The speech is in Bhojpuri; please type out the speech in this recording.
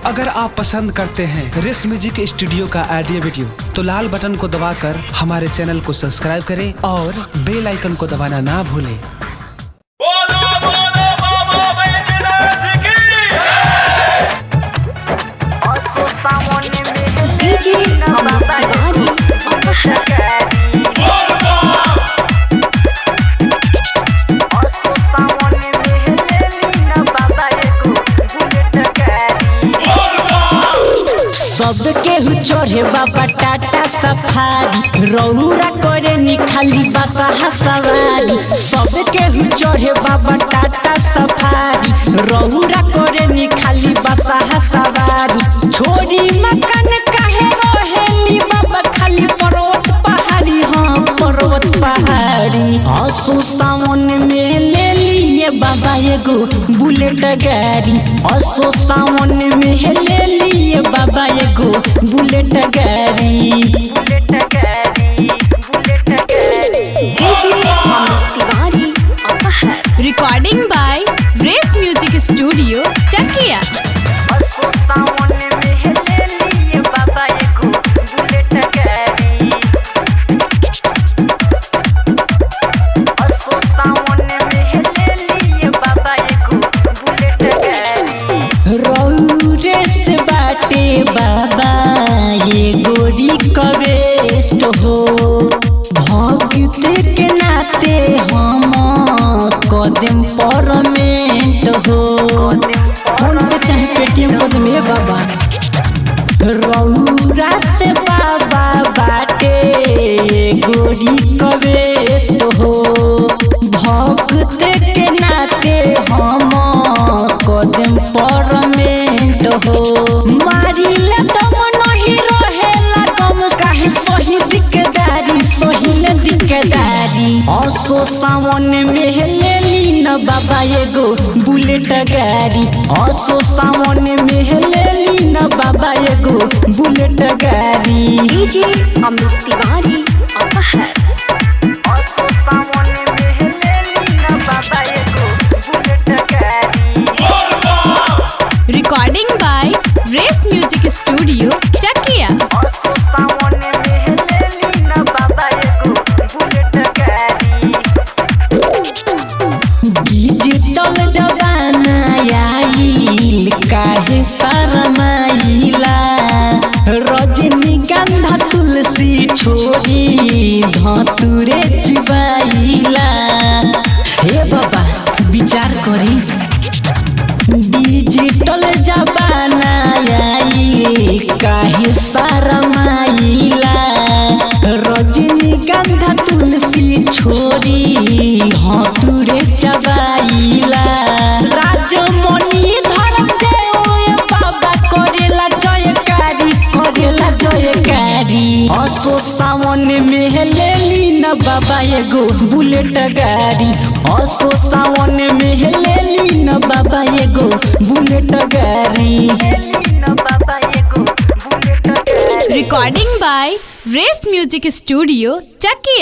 अगर आप पसंद करते हैं रेस म्यूजिक स्टूडियो का ऑडियो वीडियो तो लाल बटन को दबाकर हमारे चैनल को सब्सक्राइब करें और बेल आइकन को दबाना ना भूलें। सबके चढ़े बाबा टाटा सफारी रौरा करे निखाली बसा सवारी। सबके चढ़े बाबा टाटा सफारी रौरा करे निखाली बसा सवारी। छोड़ी मकान काहे रहेली बाबा खाली पर्वत पहाड़ी। हाँ पर्वत पहाड़ी असो सावन में ले लिए बाबा एगो बुलेट गाड़ी। असो सावन में ले लिए बाबा एगो बुलेट गाड़ी। Recording by race music studio Chakiya. बाबा ये गोरी कवेस्ट हो भक्त के नाते हम कदम परमेंट हो। फोन पे चाहे पेटीएम कदम है बाबा रौरा से बाबा बाटे गोरी कवेस्ट हो भक्त के नाते हम कदम परमेंट हो। मारिला दम नहीं रहेला कम काहे सही दिकदारी सही दिकदारी। असो सावन में ले ली न बाबा एगो बुलेट गाड़ी। असो सावन में ले ली न बाबा एगो बुलेट गाड़ी। डीजे अमित तिवारी अपहर। असो सावन में ले ली न बाबा एगो बुलेट गाड़ी। Recording by race music studio Chakiya. Digital जमाना आइल काहे शरमाइला। रजनीगंधा तुलसी छोड़ी धतूरे चिबाइला। हे बाबा विचार करी डिजिटल जमाना आई काहे शरमाइला। रजनीगंधा तुलसी छोड़ी हतुरे चबाइला। राजमणि धरते ओए बाबा करेला जयकारी करेला जयकारी। असो सावन में ले ली न बाबा एगो बुलेट गाड़ी। असो सावन में ले ली न बाबा एगो बुलेट गाड़ी। Recording by race music studio Chakiya.